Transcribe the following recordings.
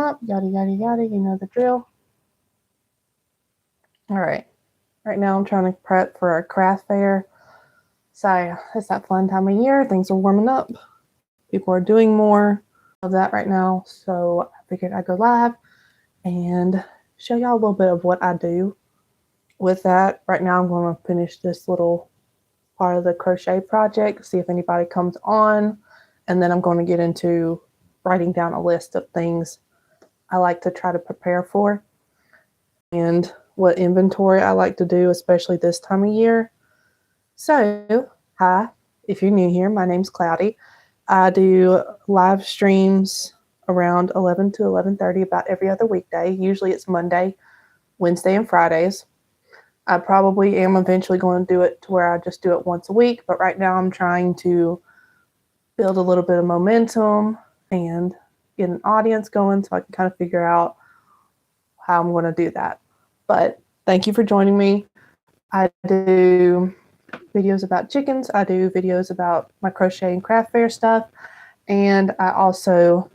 up, yada, yada, yada. You know the drill. All right. Right now I'm trying to prep for a craft fair. So it's that fun time of year. Things are warming up. People are doing more of that right now. So I figured I'd go live and show y'all a little bit of what I do with that. Right now I'm going to finish this little part of the crochet project, see if anybody comes on, and then I'm going to get into writing down a list of things I like to try to prepare for and what inventory I like to do, especially this time of year. So, hi, if you're new here, my name's Cloudy. I do live streams around 11 to 11:30 about every other weekday. Usually it's Monday, Wednesday, and Fridays. I probably am eventually going to do it to where I just do it once a week, but right now I'm trying to build a little bit of momentum and get an audience going so I can kind of figure out how I'm going to do that. But thank you for joining me. I do videos about chickens. I do videos about my crochet and craft fair stuff. And I also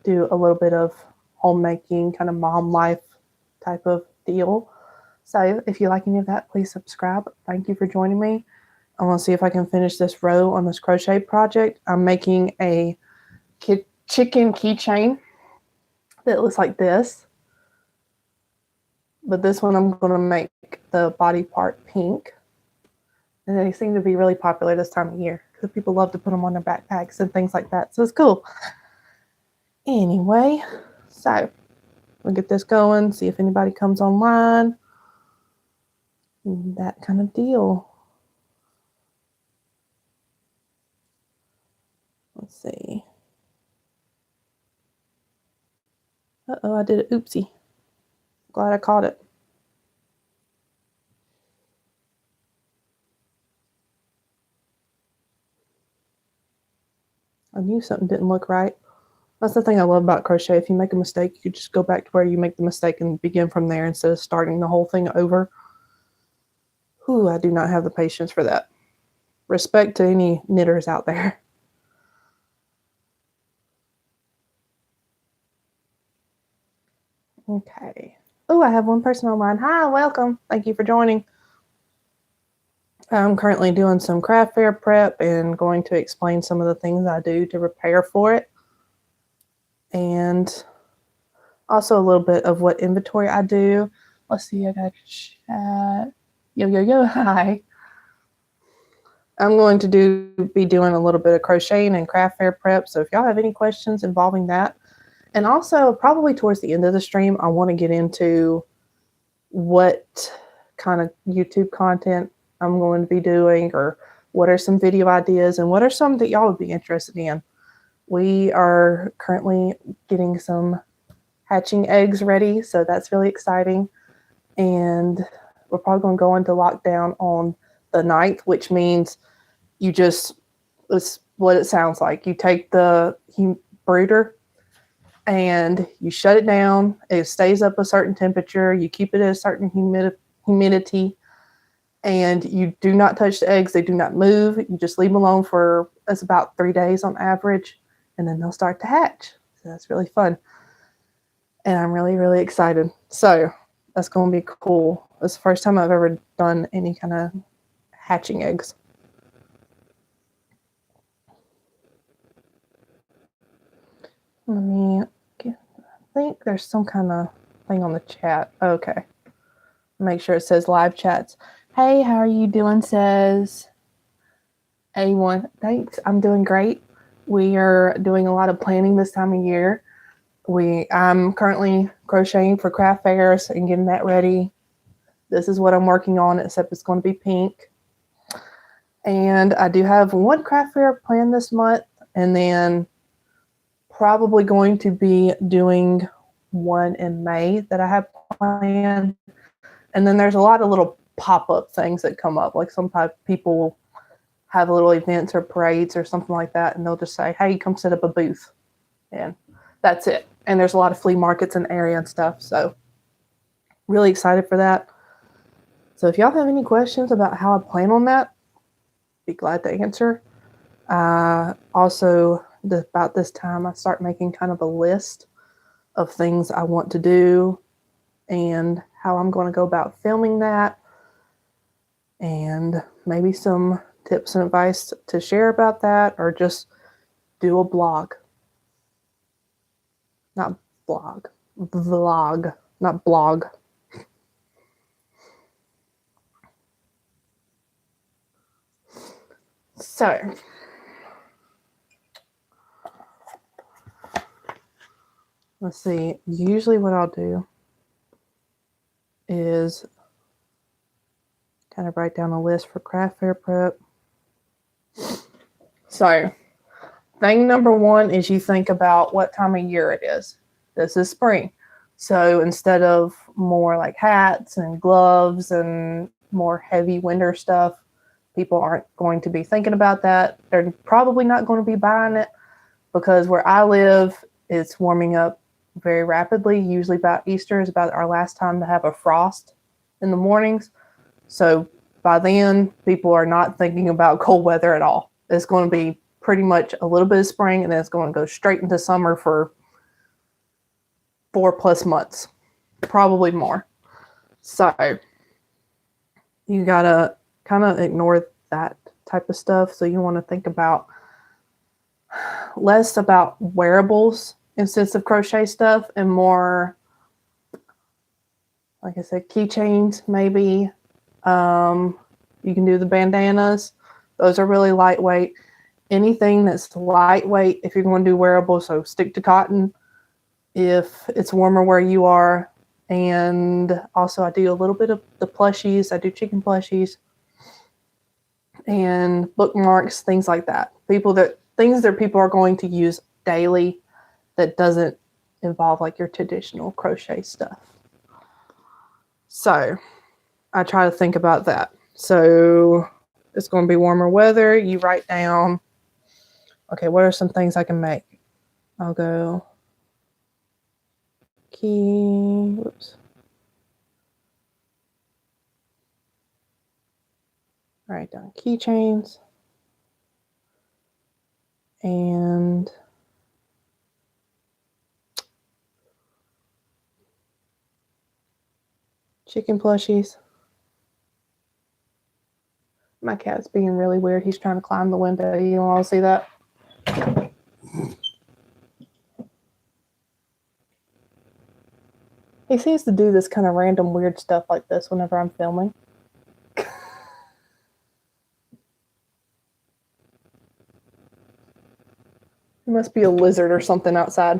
do a little bit of homemaking, kind of mom life type of deal. So if you like any of that, please subscribe. Thank you for joining me. I want to see if I can finish this row on this crochet project. I'm making a chicken keychain that looks like this. But this one I'm going to make the body part pink. And they seem to be really popular this time of year because people love to put them on their backpacks and things like that. So it's cool. Anyway, so we'll get this going, see if anybody comes online. That kind of deal. Let's see. Uh-oh, I did it. Oopsie. Glad I caught it. I knew something didn't look right. That's the thing I love about crochet. If you make a mistake, you just go back to where you make the mistake and begin from there instead of starting the whole thing over. Ooh, I do not have the patience for that. Respect to any knitters out there. Okay. Oh, I have one person online. Hi, welcome. Thank you for joining. I'm currently doing some craft fair prep and going to explain some of the things I do to prepare for it. And also a little bit of what inventory I do. Let's see, I got chat. Yo, hi. I'm going to be doing a little bit of crocheting and craft fair prep. So if y'all have any questions involving that, and also probably towards the end of the stream, I want to get into what kind of YouTube content I'm going to be doing, or what are some video ideas, and what are some that y'all would be interested in. We are currently getting some hatching eggs ready, so that's really exciting. And we're probably going to go into lockdown on the 9th, which means it's what it sounds like. You take the brooder and you shut it down. It stays up a certain temperature. You keep it at a certain humidity, and you do not touch the eggs. They do not move. You just leave them alone for, it's about 3 days on average, and then they'll start to hatch. So that's really fun. And I'm really, really excited. So that's going to be cool. It's the first time I've ever done any kind of hatching eggs. Let me get, I think there's some kind of thing on the chat. Okay. Make sure it says live chats. Hey, how are you doing, says A1. Thanks. I'm doing great. We are doing a lot of planning this time of year. I'm currently crocheting for craft fairs and getting that ready. This is what I'm working on, except it's going to be pink. And I do have one craft fair planned this month, and then probably going to be doing one in May that I have planned. And then there's a lot of little pop-up things that come up. Like sometimes people have little events or parades or something like that, and they'll just say, hey, come set up a booth. And that's it. And there's a lot of flea markets in the area and stuff. So really excited for that. So if y'all have any questions about how I plan on that, be glad to answer. Also, about this time, I start making kind of a list of things I want to do and how I'm going to go about filming that, and maybe some tips and advice to share about that, or just do a blog. Not blog. Vlog, not blog. So, let's see. Usually what I'll do is kind of write down a list for craft fair prep. So, thing number one is you think about what time of year it is. This is spring. So instead of more like hats and gloves and more heavy winter stuff, people aren't going to be thinking about that. They're probably not going to be buying it because where I live, it's warming up very rapidly. Usually about Easter is about our last time to have a frost in the mornings. So by then, people are not thinking about cold weather at all. It's going to be pretty much a little bit of spring, and then it's going to go straight into summer for 4+ months, probably more. So you gotta kind of ignore that type of stuff. So you want to think about less about wearables instead of crochet stuff, and more, like I said, keychains maybe. You can do the bandanas. Those are really lightweight. Anything that's lightweight, if you're going to do wearables, so stick to cotton if it's warmer where you are. And also I do a little bit of the plushies. I do chicken plushies and bookmarks, things like that. Things that people are going to use daily that doesn't involve like your traditional crochet stuff. So I try to think about that. So it's going to be warmer weather. You write down, okay, what are some things I can make? I'll go write down keychains and chicken plushies. My cat's being really weird. He's trying to climb the window. You don't want to see that? He seems to do this kind of random weird stuff like this whenever I'm filming. There must be a lizard or something outside.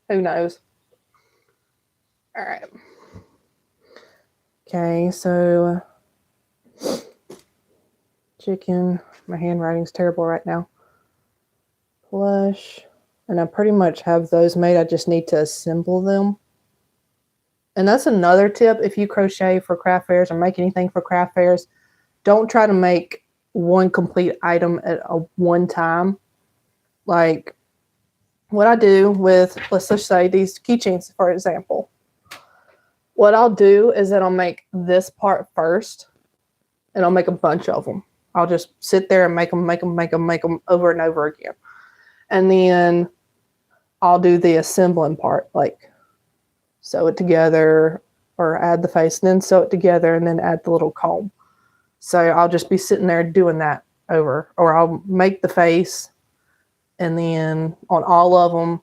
Who knows? All right. Okay, so chicken. My handwriting's terrible right now. Plush. And I pretty much have those made. I just need to assemble them. And that's another tip. If you crochet for craft fairs or make anything for craft fairs, don't try to make one complete item at one time. Like what I do with, let's just say these keychains, for example. What I'll do is that I'll make this part first, and I'll make a bunch of them. I'll just sit there and make them over and over again. And then I'll do the assembling part, like sew it together or add the face, and then sew it together, and then add the little comb. So I'll just be sitting there doing that over, or I'll make the face and then on all of them,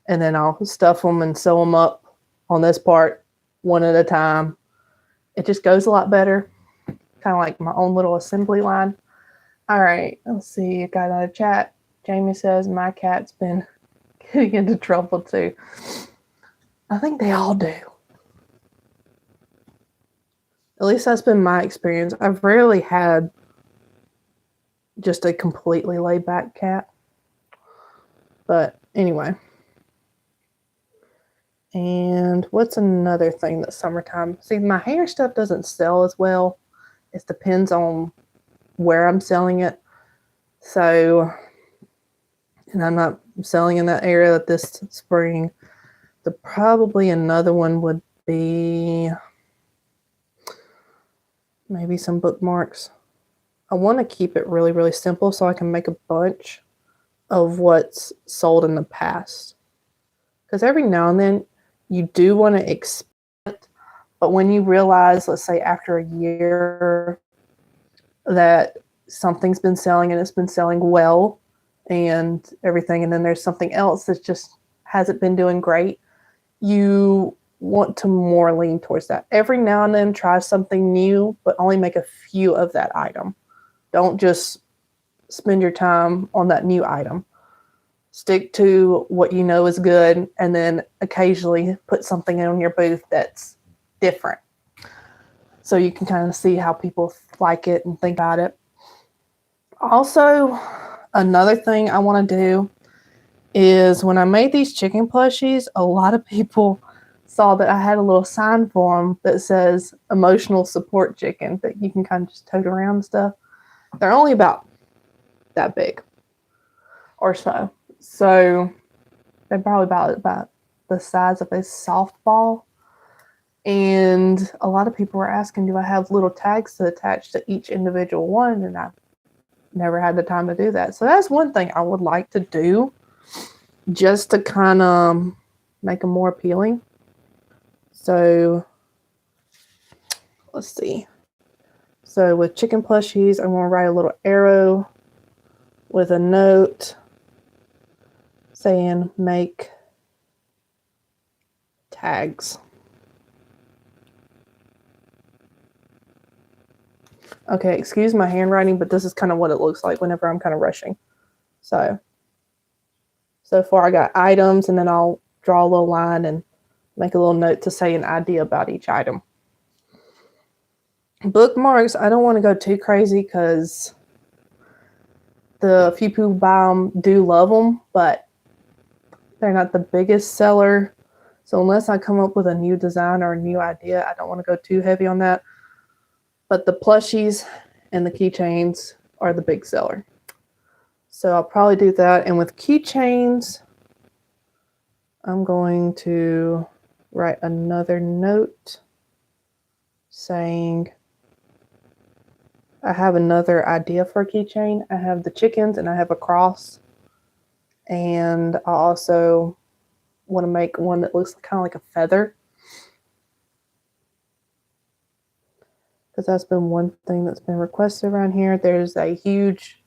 and then I'll stuff them and sew them up on this part one at a time. It just goes a lot better. Kind of like my own little assembly line. All right, let's see. I got another chat. Jamie says my cat's been getting into trouble too. I think they all do. At least that's been my experience. I've rarely had just a completely laid back cat. But anyway. And what's another thing that's summertime? See, my hair stuff doesn't sell as well. It depends on where I'm selling it. So, and I'm not selling in that area this spring. Probably another one would be maybe some bookmarks. I want to keep it really, really simple so I can make a bunch of what's sold in the past. Because every now and then you do want to expand, but when you realize, let's say after a year, that something's been selling and it's been selling well and everything, and then there's something else that just hasn't been doing great, you want to more lean towards that. Every now and then try something new, but only make a few of that item. Don't just spend your time on that new item. Stick to what you know is good, and then occasionally put something on your booth that's different, so you can kind of see how people like it and think about it. Also, another thing I want to do is when I made these chicken plushies, a lot of people saw that I had a little sign for them that says emotional support chicken that you can kind of just tote around and stuff. They're only about that big or so. So they're probably about the size of a softball. And a lot of people were asking, do I have little tags to attach to each individual one? And I never had the time to do that. So that's one thing I would like to do, just to kind of make them more appealing. So let's see. So with chicken plushies, I'm going to write a little arrow with a note saying make tags. Okay, excuse my handwriting, but this is kind of what it looks like whenever I'm kind of rushing. So far I got items, and then I'll draw a little line and make a little note to say an idea about each item. Bookmarks, I don't want to go too crazy because the few people who buy them do love them, but they're not the biggest seller. So unless I come up with a new design or a new idea, I don't want to go too heavy on that. But the plushies and the keychains are the big seller. So I'll probably do that. And with keychains, I'm going to write another note saying I have another idea for a keychain. I have the chickens and I have a cross. And I also want to make one that looks kind of like a feather, because that's been one thing that's been requested around here. There's a huge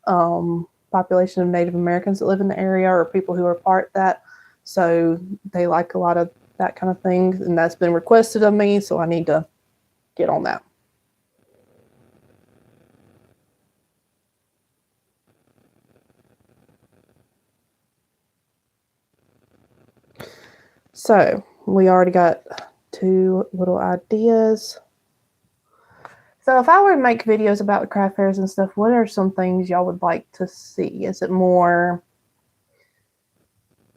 population of Native Americans that live in the area, or people who are part of that. So they like a lot of that kind of thing, and that's been requested of me, so I need to get on that. So we already got 2 little ideas. So if I were to make videos about the craft fairs and stuff, what are some things y'all would like to see? Is it more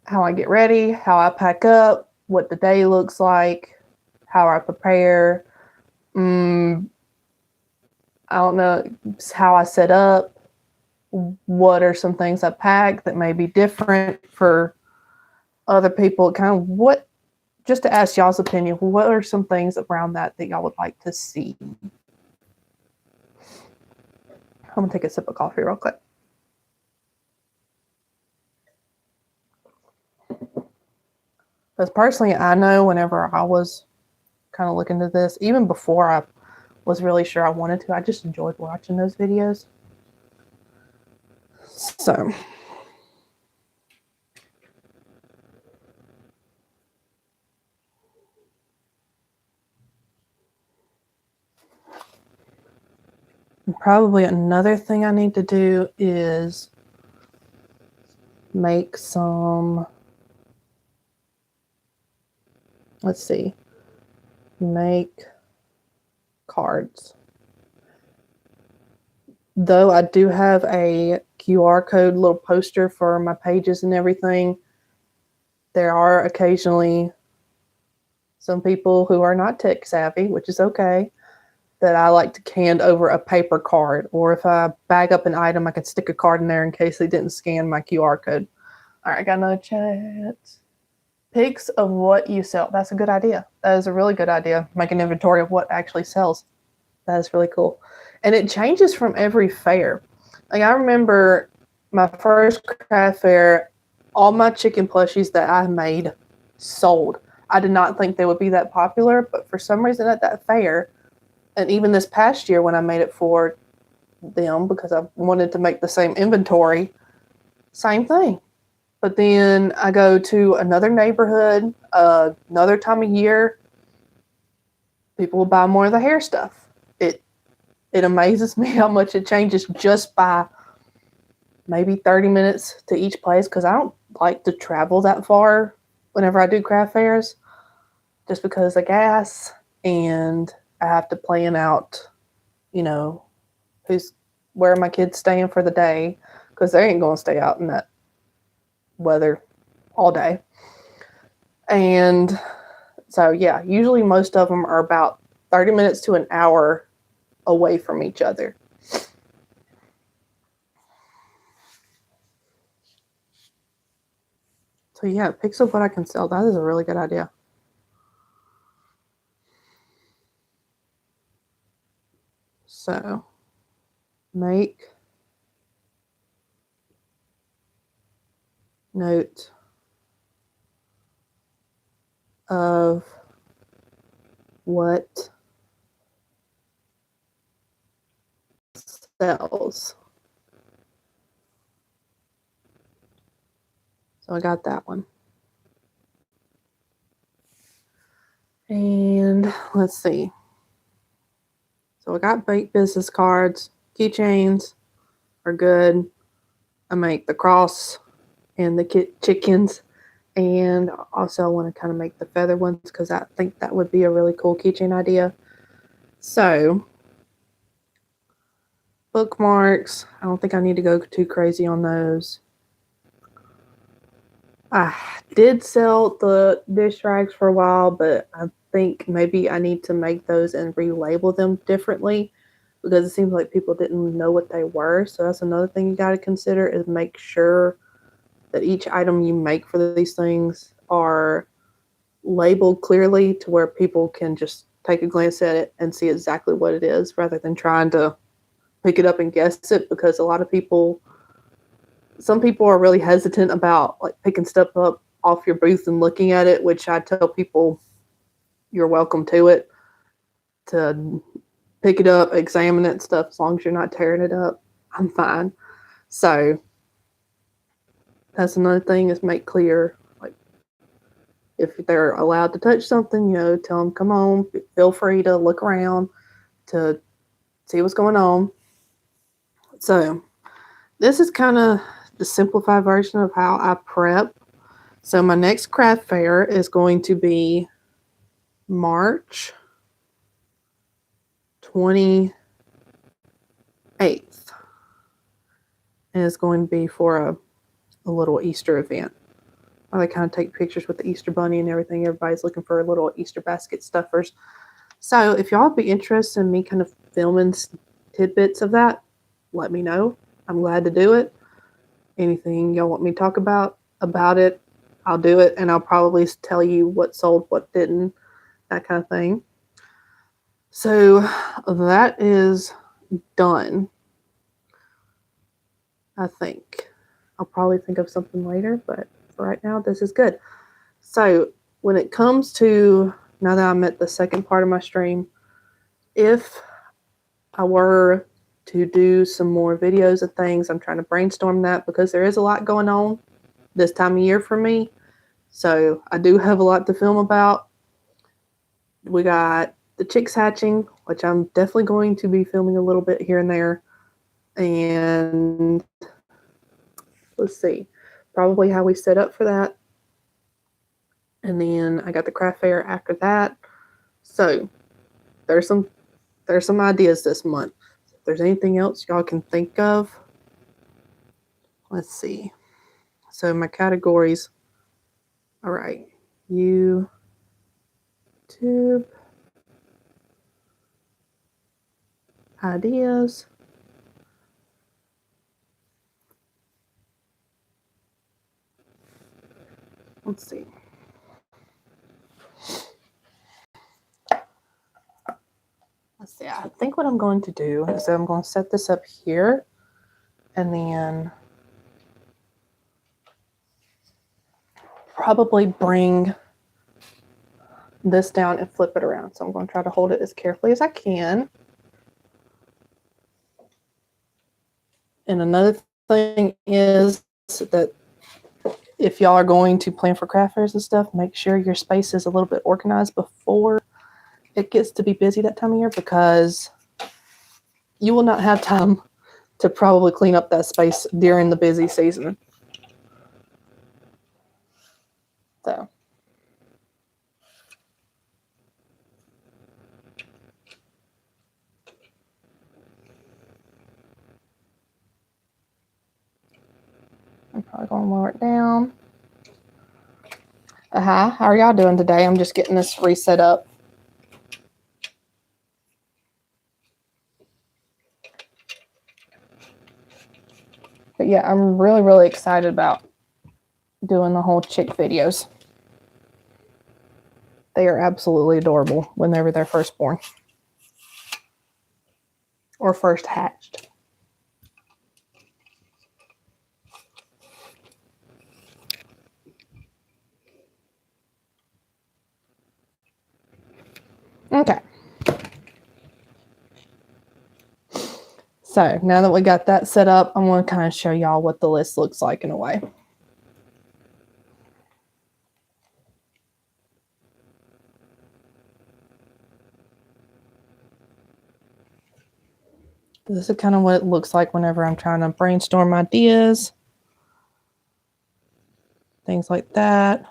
how I get ready, how I pack up, what the day looks like, how I prepare? I don't know, how I set up. What are some things I pack that may be different for other people? Kind of what, just to ask y'all's opinion, what are some things around that y'all would like to see? I'm going to take a sip of coffee real quick. Because personally, I know whenever I was kind of looking at this, even before I was really sure I wanted to, I just enjoyed watching those videos. So probably another thing I need to do is make some, let's see, make cards. Though I do have a QR code little poster for my pages and everything, there are occasionally some people who are not tech savvy, which is okay, that I like to hand over a paper card. Or if I bag up an item, I can stick a card in there in case they didn't scan my QR code. All right, I got another chat. Pics of what you sell. That's a good idea. That is a really good idea. Make an inventory of what actually sells. That is really cool. And it changes from every fair. Like I remember my first craft fair, all my chicken plushies that I made sold. I did not think they would be that popular, but for some reason at that fair, and even this past year when I made it for them because I wanted to make the same inventory, same thing. But then I go to another neighborhood, another time of year, people will buy more of the hair stuff. It amazes me how much it changes just by maybe 30 minutes to each place, because I don't like to travel that far whenever I do craft fairs, just because of gas, and I have to plan out, you know, where are my kids staying for the day, because they ain't going to stay out in that weather all day. And so, yeah, usually most of them are about 30 minutes to an hour away from each other. So, yeah, picks up what I can sell. That is a really good idea. So, make note of what sells. So I got that one. And let's see. So I got baked business cards. Keychains are good. I make the cross and the chickens. And also I want to kind of make the feather ones because I think that would be a really cool keychain idea. So bookmarks. I don't think I need to go too crazy on those. I did sell the dish rags for a while, but I think maybe I need to make those and relabel them differently, because it seems like people didn't know what they were. So that's another thing you got to consider, is make sure that each item you make for these things are labeled clearly to where people can just take a glance at it and see exactly what it is, rather than trying to pick it up and guess it, because some people are really hesitant about like picking stuff up off your booth and looking at it, which I tell people you're welcome to it, to pick it up, examine it and stuff. As long as you're not tearing it up, I'm fine. So that's another thing, is make clear, like, if they're allowed to touch something, tell them, come on, feel free to look around to see what's going on. So this is kind of the simplified version of how I prep. So my next craft fair is going to be March 28th. And it's going to be for a little Easter event. I kind of take pictures with the Easter bunny and everything. Everybody's looking for little Easter basket stuffers. So if y'all be interested in me kind of filming tidbits of that, let me know. I'm glad to do it. Anything y'all want me to talk about it, I'll do it, and I'll probably tell you what sold, what didn't, that kind of thing. So that is done. I think I'll probably think of something later, but for right now, this is good. So when it comes to, now that I'm at the second part of my stream, if I were to do some more videos of things, I'm trying to brainstorm that, because there is a lot going on this time of year for me. So I do have a lot to film about. We got the chicks hatching, which I'm definitely going to be filming a little bit here and there. And let's see, probably how we set up for that. And then I got the craft fair after that. So there's some ideas this month. If there's anything else y'all can think of, let's see. So my categories, all right, YouTube, ideas, let's see. Let's see, I think what I'm going to do is I'm going to set this up here, and then probably bring this down and flip it around. So I'm going to try to hold it as carefully as I can. And another thing is that if y'all are going to plan for craft fairs and stuff, make sure your space is a little bit organized before it gets to be busy that time of year, because you will not have time to probably clean up that space during the busy season. So. I'm probably going to lower it down. How are y'all doing today? I'm just getting this reset up. But yeah, I'm really, really excited about doing the whole chick videos. They are absolutely adorable whenever they're first born. Or first hatched. Okay. So now that we got that set up, I'm going to kind of show y'all what the list looks like in a way. This is kind of what it looks like whenever I'm trying to brainstorm ideas. Things like that.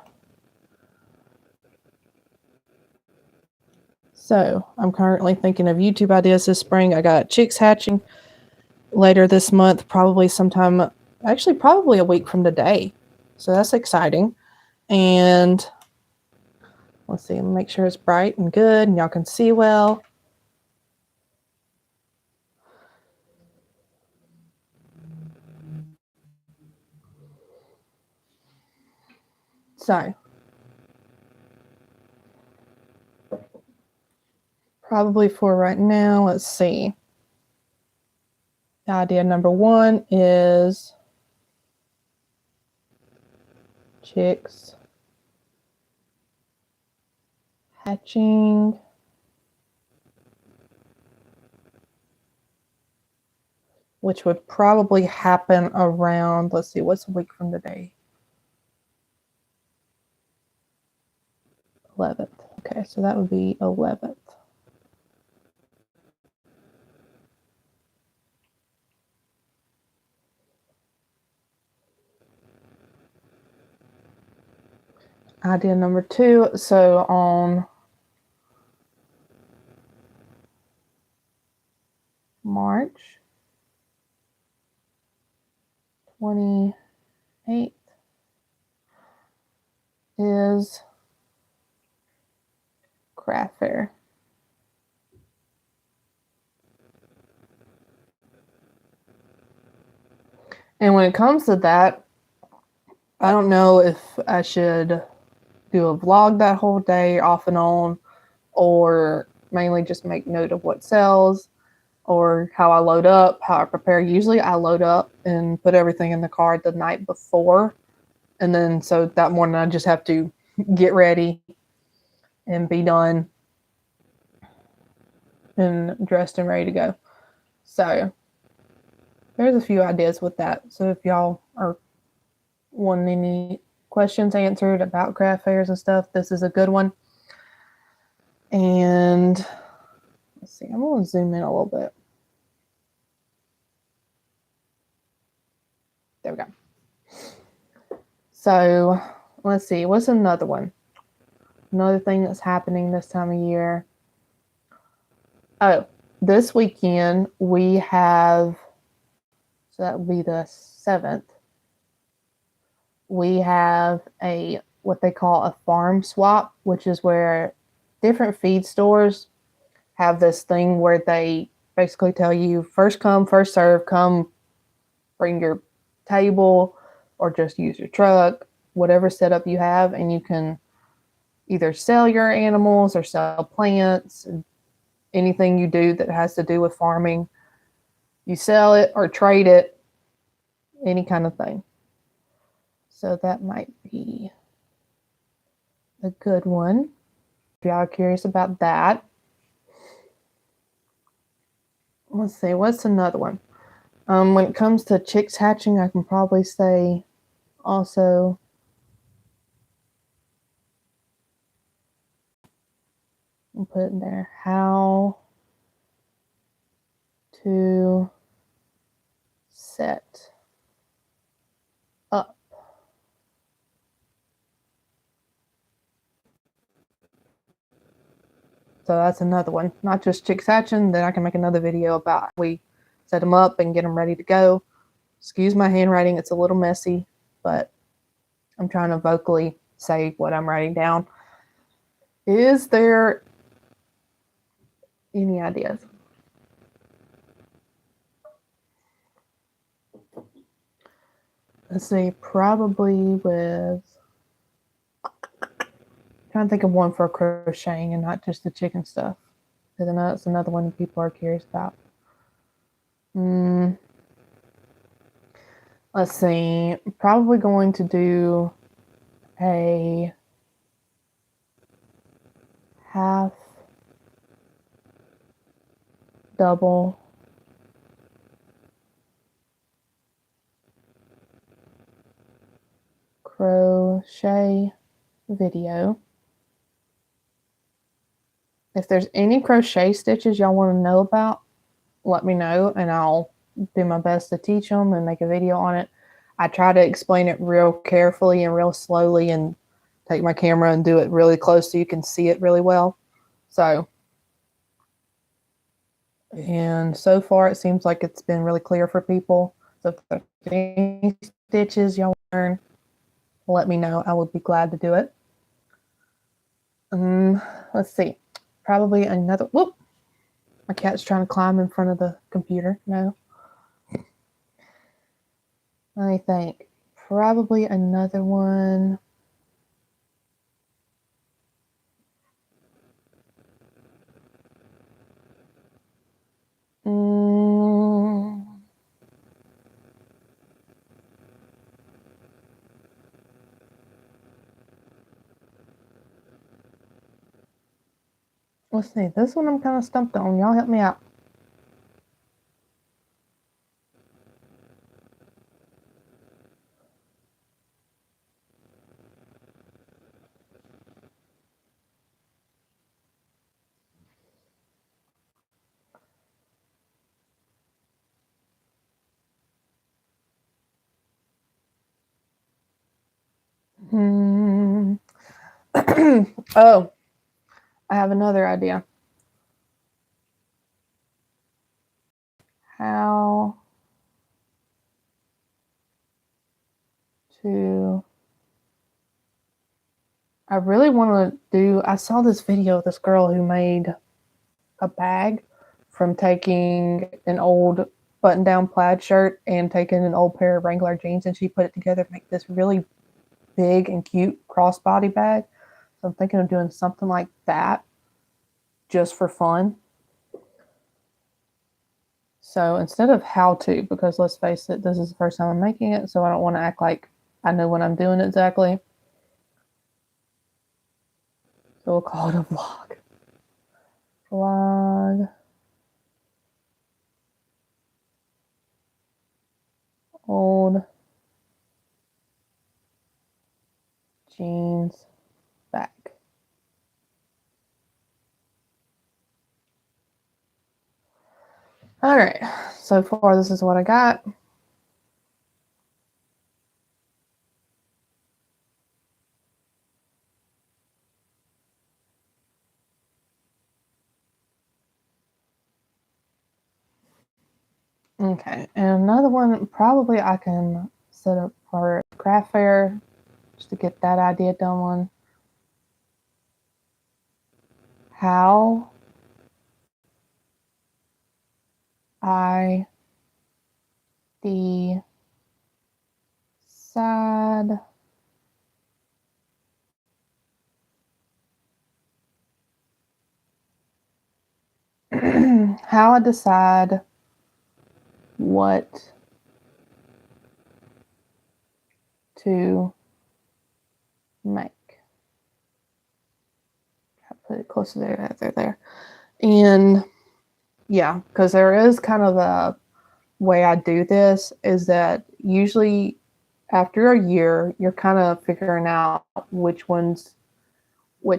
So I'm currently thinking of YouTube ideas this spring. I got chicks hatching later this month, probably sometime, actually probably a week from today. So that's exciting. And let's see, make sure it's bright and good and y'all can see well. So probably for right now, let's see. Idea number 1 is chicks hatching which would probably happen around, let's see, what's a week from today? 11th. Okay, so that would be 11th. Idea number 2, so on March 28th is craft fair. And when it comes to that, I don't know if I should do a vlog that whole day off and on, or mainly just make note of what sells, or how I load up, how I prepare. Usually I load up and put everything in the cart the night before. And then so that morning I just have to get ready and be done and dressed and ready to go. So there's a few ideas with that. So if y'all are wanting any questions answered about craft fairs and stuff, this is a good one. And let's see, I'm going to zoom in a little bit. There we go. So let's see, what's another one? Another thing that's happening this time of year. Oh, this weekend we have, so that would be the 7th. We have a what they call a farm swap, which is where different feed stores have this thing where they basically tell you first come, first serve, come bring your table or just use your truck, whatever setup you have, and you can either sell your animals or sell plants, anything you do that has to do with farming. You sell it or trade it, any kind of thing. So that might be a good one. If y'all are curious about that. Let's see, what's another one? When it comes to chicks hatching, I can probably say also I'll put in there how to set up. So that's another one. Not just chicks hatching, then I can make another video about how we set them up and get them ready to go. Excuse my handwriting, it's a little messy, but I'm trying to vocally say what I'm writing down. Is there any ideas? Let's see, probably with, I'm trying to think of one for crocheting and not just the chicken stuff, because I know that's another one people are curious about. Let's see, probably going to do a half double crochet video. If there's any crochet stitches y'all want to know about, let me know and I'll do my best to teach them and make a video on it. I try to explain it real carefully and real slowly and take my camera and do it really close so you can see it really well. So, and so far it seems like it's been really clear for people. So if there's any stitches y'all learn, let me know. I would be glad to do it. Let's see. Probably another, whoop! My cat's trying to climb in front of the computer. No. I think probably another one. Let's see. This one I'm kind of stumped on. Y'all help me out. Oh, I have another idea. How to, I really want to do, I saw this video of this girl who made a bag from taking an old button-down plaid shirt and taking an old pair of Wrangler jeans, and she put it together to make this really big and cute crossbody bag. So I'm thinking of doing something like that just for fun. So instead of how to, because let's face it, this is the first time I'm making it, so I don't want to act like I know what I'm doing exactly. So we'll call it a vlog. Vlog. Old jeans back. All right, so far this is what I got. Okay, and another one probably I can set up for a craft fair just to get that idea done. How I decide how I decide what to make. put it close to there. And yeah, because there is kind of a way I do this is that usually after a year, you're kind of figuring out which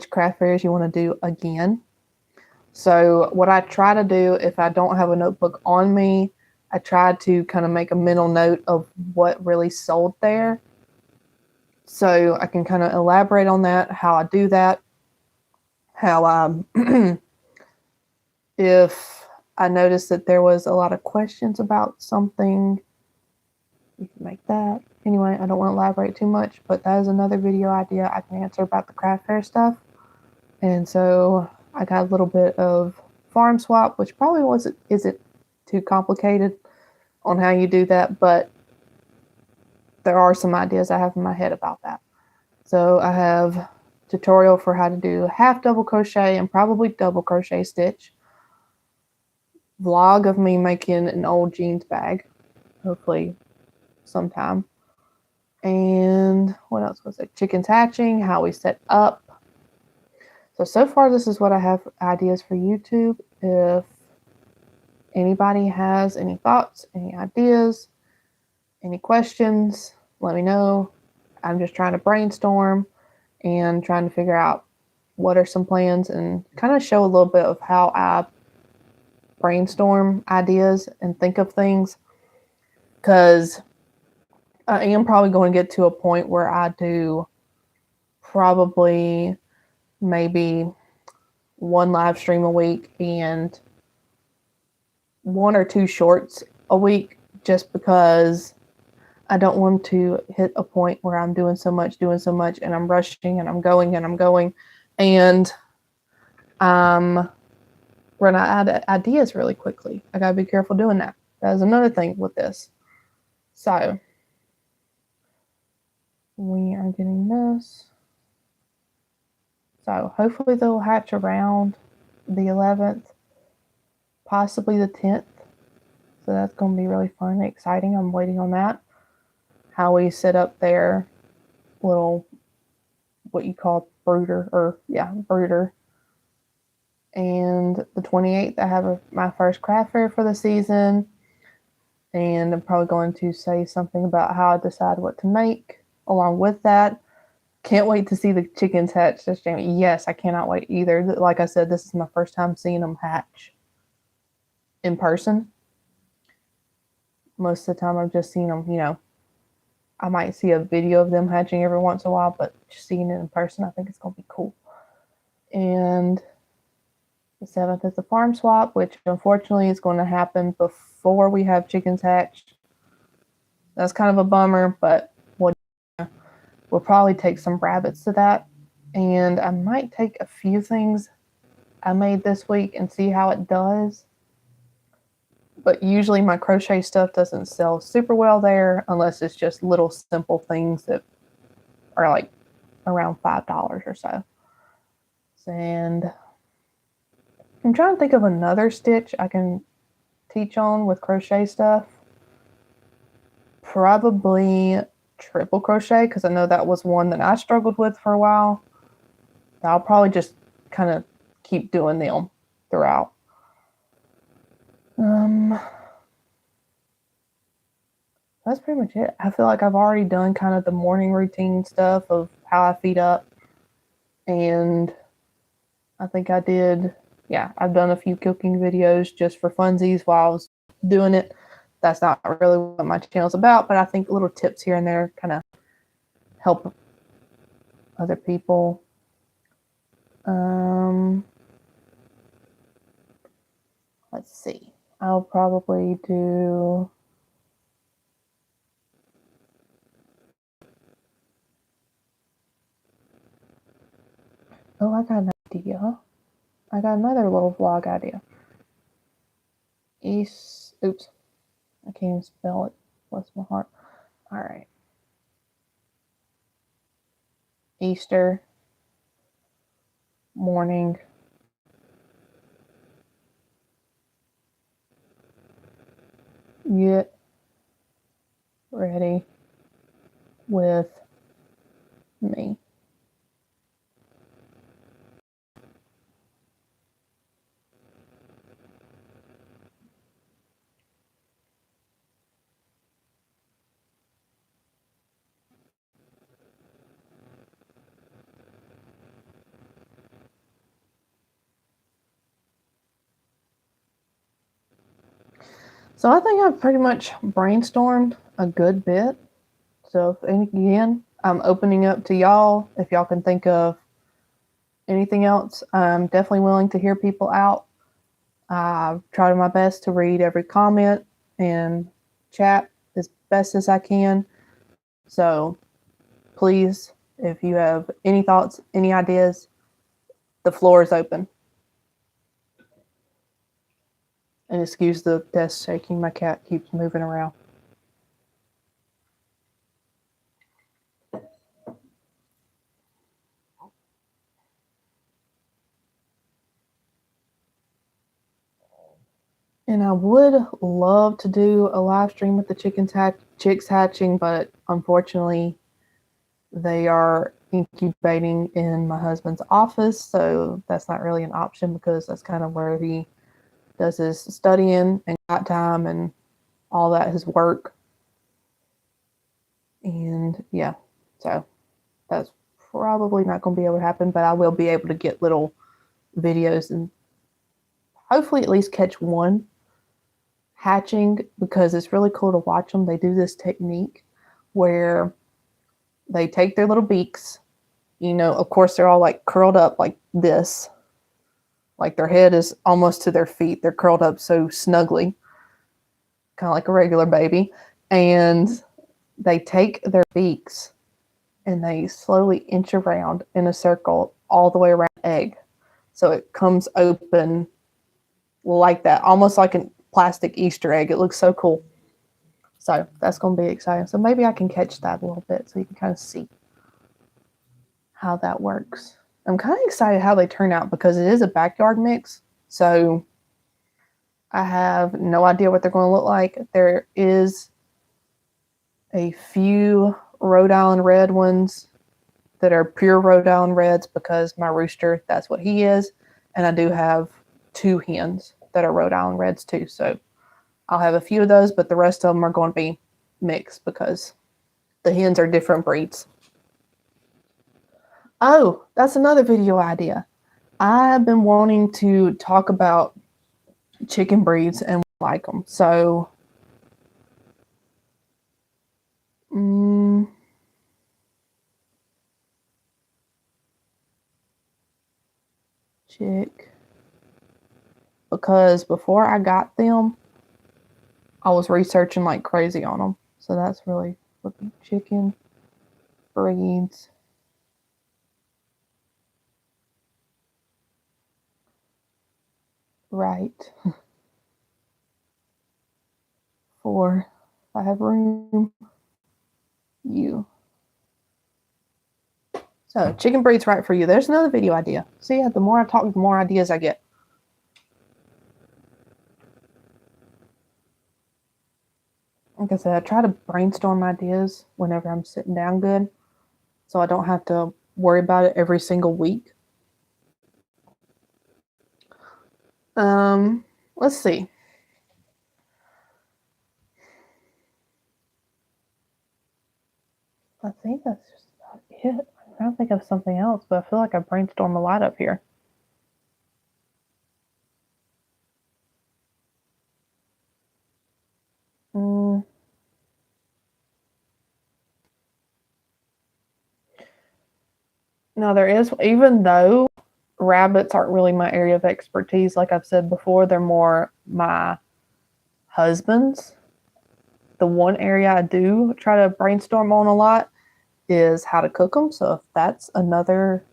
craft fairs you want to do again. So what I try to do if I don't have a notebook on me, I try to kind of make a mental note of what really sold there. So I can kind of elaborate on that, how I do that, how if I noticed that there was a lot of questions about something, you can make that. Anyway, I don't want to elaborate too much, but that is another video idea I can answer about the craft fair stuff. And so I got a little bit of farm swap, which probably isn't too complicated on how you do that, but there are some ideas I have in my head about that. So I have tutorial for how to do half double crochet and probably double crochet stitch. Vlog of me making an old jeans bag, hopefully sometime. And what else was it? Chickens hatching, how we set up. So far this is what I have ideas for YouTube. If anybody has any thoughts, any ideas, any questions, let me know. I'm just trying to brainstorm and trying to figure out what are some plans and kind of show a little bit of how I brainstorm ideas and think of things, because I am probably going to get to a point where I do probably maybe one live stream a week and one or two shorts a week, just because I don't want to hit a point where I'm doing so much and I'm rushing and I'm going and run out of ideas really quickly. I gotta be careful doing that. That is another thing with this. So we are getting this. So hopefully they'll hatch around the 11th, possibly the 10th. So that's going to be really fun and exciting. I'm waiting on that. How we set up their little, what you call brooder, brooder. And the 28th, I have my first craft fair for the season. And I'm probably going to say something about how I decide what to make along with that. Can't wait to see the chickens hatch this Jamie. Yes, I cannot wait either. Like I said, this is my first time seeing them hatch in person. Most of the time I've just seen them, I might see a video of them hatching every once in a while, but just seeing it in person, I think it's going to be cool. And the 7th is the farm swap, which unfortunately is going to happen before we have chickens hatched. That's kind of a bummer, but we'll probably take some rabbits to that. And I might take a few things I made this week and see how it does. But usually my crochet stuff doesn't sell super well there unless it's just little simple things that are like around $5 or so. And I'm trying to think of another stitch I can teach on with crochet stuff. Probably triple crochet, because I know that was one that I struggled with for a while. I'll probably just kind of keep doing them throughout. That's pretty much it. I feel like I've already done kind of the morning routine stuff of how I feed up. And I think I did, I've done a few cooking videos just for funsies while I was doing it. That's not really what my channel's about, but I think little tips here and there kind of help other people. Let's see. I'll probably do... Oh, I got an idea. I got another little vlog idea. Oops. I can't even spell it. Bless my heart. All right. Easter morning. Get ready with me. So I think I've pretty much brainstormed a good bit. So again, I'm opening up to y'all. If y'all can think of anything else, I'm definitely willing to hear people out. I've tried my best to read every comment and chat as best as I can. So please, if you have any thoughts, any ideas, the floor is open. And excuse the desk shaking, my cat keeps moving around. And I would love to do a live stream with the chicks hatching, but unfortunately, they are incubating in my husband's office, so that's not really an option because that's kind of where he does his studying and got time and all that, his work. And yeah, so that's probably not going to be able to happen, but I will be able to get little videos and hopefully at least catch one hatching because it's really cool to watch them. They do this technique where they take their little beaks, of course they're all like curled up like this, like their head is almost to their feet. They're curled up so snugly, kind of like a regular baby. And they take their beaks and they slowly inch around in a circle all the way around the egg. So it comes open like that, almost like a plastic Easter egg. It looks so cool. So that's going to be exciting. So maybe I can catch that a little bit so you can kind of see how that works. I'm kind of excited how they turn out because it is a backyard mix. So I have no idea what they're going to look like. There is a few Rhode Island red ones that are pure Rhode Island reds because my rooster, that's what he is. And I do have 2 hens that are Rhode Island reds too. So I'll have a few of those, but the rest of them are going to be mixed because the hens are different breeds. Oh, that's another video idea. I've been wanting to talk about chicken breeds and like them. So, chick. Because before I got them, I was researching like crazy on them. So that's really looking chicken breeds. Right. For if I have room, you. So chicken breed's right for you. There's another video idea. See, the more I talk, the more ideas I get. Like I said, I try to brainstorm ideas whenever I'm sitting down good, so I don't have to worry about it every single week. Let's see. I think that's just about it. I'm trying to think of something else, but I feel like I brainstorm a lot up here. Now there is, even though rabbits aren't really my area of expertise, like I've said before, they're more my husband's. The one area I do try to brainstorm on a lot is how to cook them. So if that's another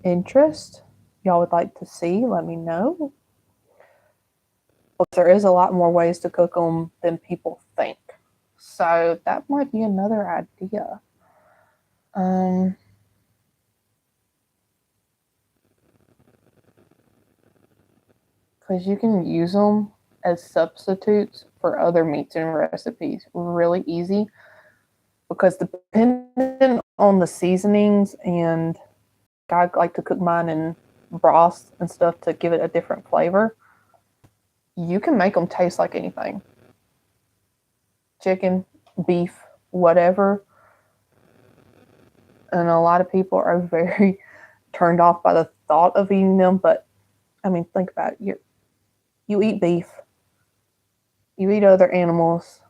interest y'all would like to see, let me know. But there is a lot more ways to cook them than people think. So that might be another idea. Because you can use them as substitutes for other meats and recipes really easy. Because depending on the seasonings, and I like to cook mine in broths and stuff to give it a different flavor, you can make them taste like anything. Chicken, beef, whatever. And a lot of people are very turned off by the thought of eating them, but I mean, think about it. You eat beef. You eat other animals.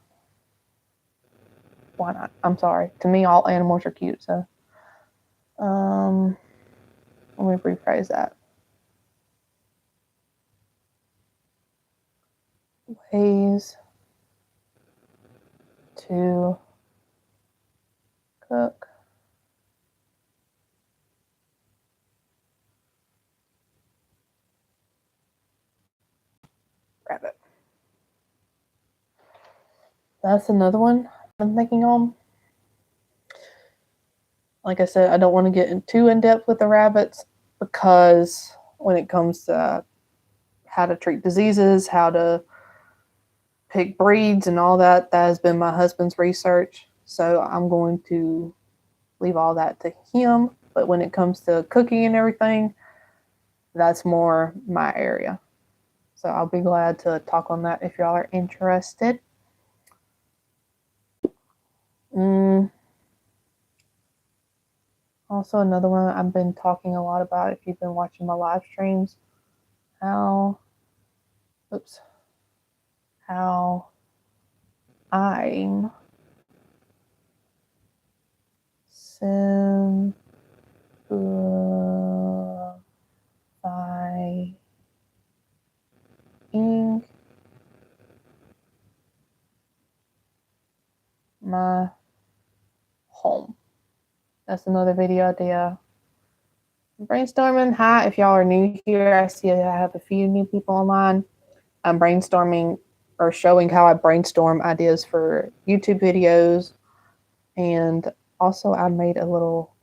Why not? I'm sorry. To me, all animals are cute. So, let me rephrase that. Ways to cook rabbit. That's another one I'm thinking on. Like I said, I don't want to get too in depth with the rabbits because when it comes to how to treat diseases, how to pick breeds, and all that, that has been my husband's research. So I'm going to leave all that to him. But when it comes to cooking and everything, that's more my area. So I'll be glad to talk on that if y'all are interested. Also, another one I've been talking a lot about, if you've been watching my live streams, how I'm simplifying my home. That's another video idea. Brainstorming. Hi, if y'all are new here, I see I have a few new people online. I'm brainstorming or showing how I brainstorm ideas for YouTube videos. And also I made a little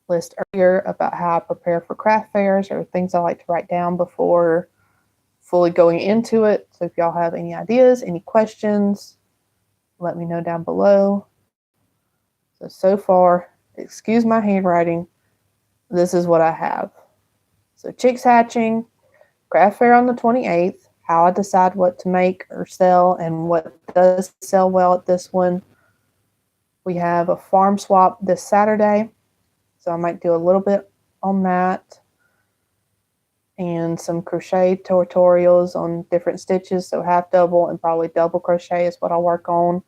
list earlier about how I prepare for craft fairs or things I like to write down before fully going into it. So if y'all have any ideas, any questions, let me know down below. So far, excuse my handwriting, this is what I have. So chicks hatching, craft fair on the 28th, how I decide what to make or sell and what does sell well at this one. We have a farm swap this Saturday, so I might do a little bit on that. And some crochet tutorials on different stitches, so half double and probably double crochet is what I'll work on.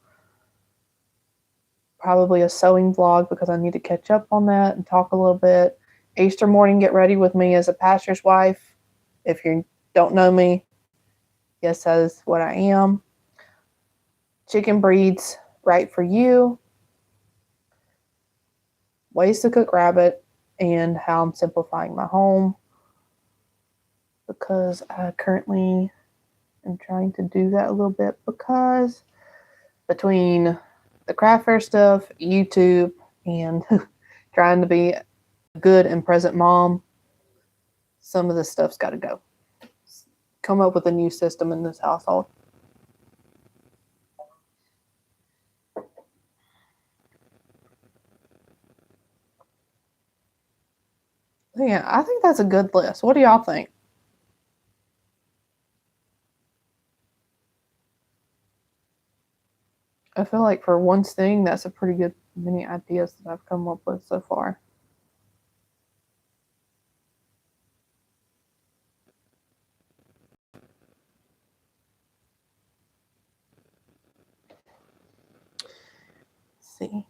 Probably a sewing vlog because I need to catch up on that and talk a little bit. Easter morning, get ready with me as a pastor's wife. If you don't know me, yes, that is what I am. Chicken breeds right for you. Ways to cook rabbit and how I'm simplifying my home, because I currently am trying to do that a little bit because between the craft fair stuff, YouTube, and trying to be a good and present mom, some of this stuff's got to go. Come up with a new system in this household. Yeah, I think that's a good list. What do y'all think? I feel like for one thing, that's a pretty good many ideas that I've come up with so far. Let's see.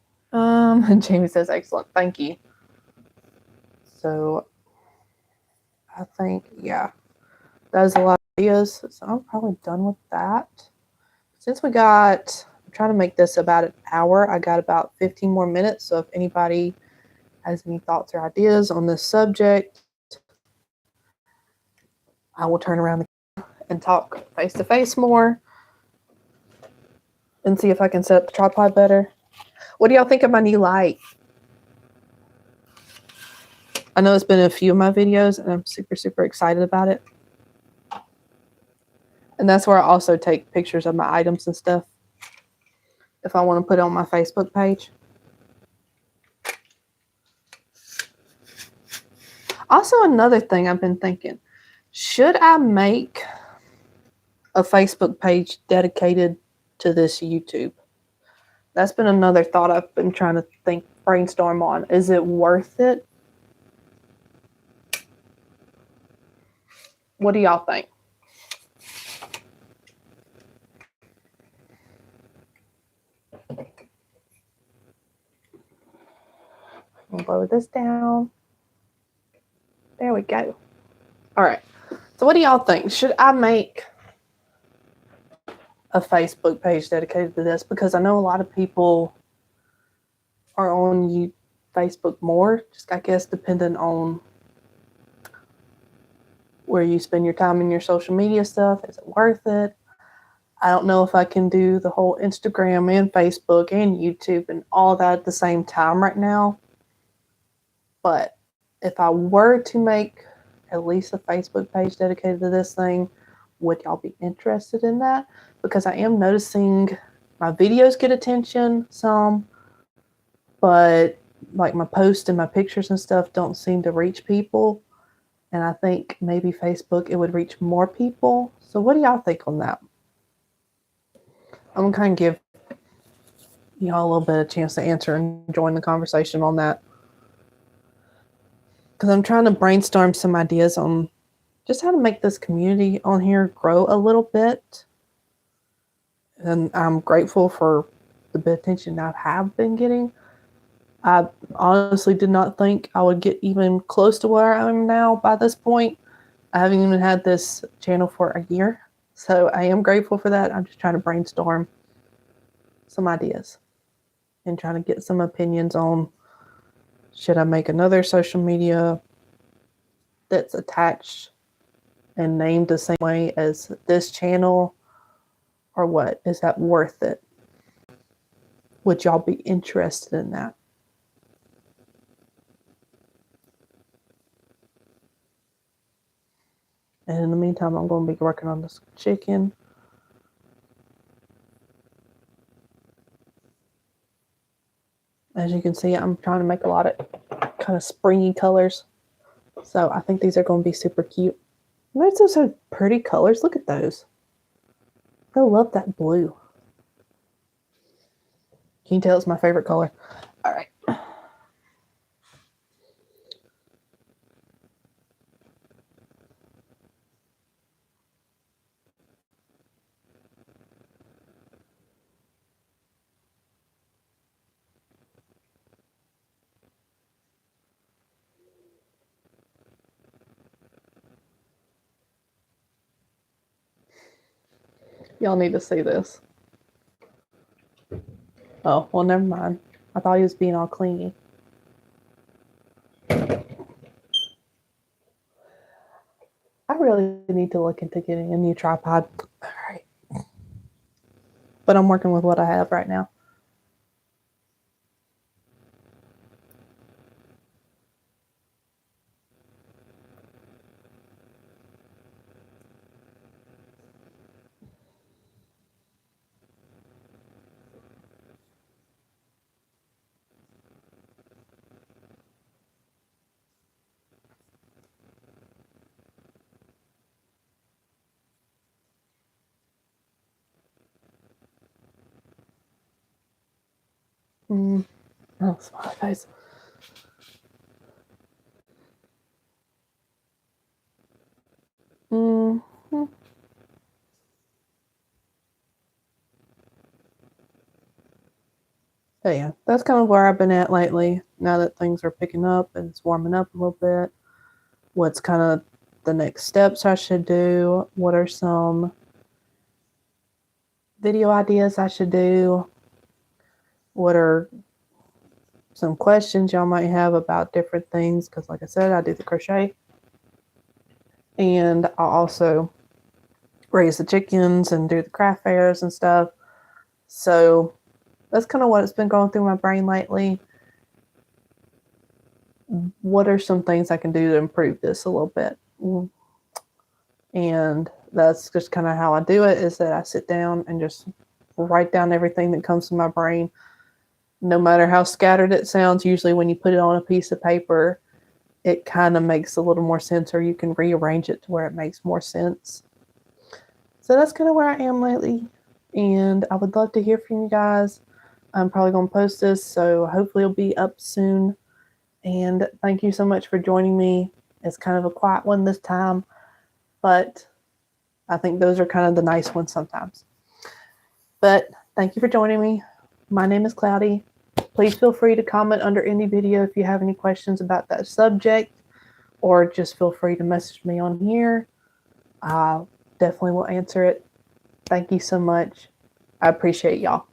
Jamie says, excellent. Thank you. So I think, yeah, that's a lot of ideas. So I'm probably done with that. Since I'm trying to make this about an hour, I got about 15 more minutes. So if anybody has any thoughts or ideas on this subject, I will turn around and talk face to face more and see if I can set up the tripod better. What do y'all think of my new light? I know it's been in a few of my videos and I'm super, super excited about it. And that's where I also take pictures of my items and stuff if I want to put it on my Facebook page. Also, another thing I've been thinking, should I make a Facebook page dedicated to this YouTube? That's been another thought I've been trying to brainstorm on. Is it worth it? What do y'all think? this down. There we go. All right. So what do y'all think? Should I make a Facebook page dedicated to this? Because I know a lot of people are on Facebook more, just I guess depending on where you spend your time in your social media stuff. Is it worth it? I don't know if I can do the whole Instagram and Facebook and YouTube and all that at the same time right now. But if I were to make at least a Facebook page dedicated to this thing, would y'all be interested in that? Because I am noticing my videos get attention some, but like my posts and my pictures and stuff don't seem to reach people. And I think maybe Facebook, it would reach more people. So what do y'all think on that? I'm going to kind of give y'all a little bit of chance to answer and join the conversation on that. Because I'm trying to brainstorm some ideas on just how to make this community on here grow a little bit. And I'm grateful for the bit of attention I have been getting. I honestly did not think I would get even close to where I am now by this point. I haven't even had this channel for a year. So I am grateful for that. I'm just trying to brainstorm some ideas and trying to get some opinions on, should I make another social media that's attached and named the same way as this channel, or what? Is that worth it? Would y'all be interested in that? And in the meantime, I'm going to be working on this chicken. As you can see, I'm trying to make a lot of kind of springy colors. So I think these are going to be super cute. And there's also pretty colors. Look at those. I love that blue. Can you tell it's my favorite color? All right. Y'all need to see this. Oh, well, never mind. I thought he was being all clingy. I really need to look into getting a new tripod. All right. But I'm working with what I have right now. Oh, smiley face. Mm-hmm. But yeah, that's kind of where I've been at lately. Now that things are picking up and it's warming up a little bit. What's kind of the next steps I should do? What are some video ideas I should do? What are some questions y'all might have about different things? Because like I said, I do the crochet. And I'll also raise the chickens and do the craft fairs and stuff. So that's kind of what's been going through my brain lately. What are some things I can do to improve this a little bit? And that's just kind of how I do it, is that I sit down and just write down everything that comes to my brain. No matter how scattered it sounds, usually when you put it on a piece of paper, it kind of makes a little more sense, or you can rearrange it to where it makes more sense. So that's kind of where I am lately. And I would love to hear from you guys. I'm probably going to post this, so hopefully it'll be up soon. And thank you so much for joining me. It's kind of a quiet one this time, but I think those are kind of the nice ones sometimes. But thank you for joining me. My name is Cloudy, Please feel free to comment under any video if you have any questions about that subject, or just feel free to message me on here. I definitely will answer it. Thank you so much. I appreciate y'all.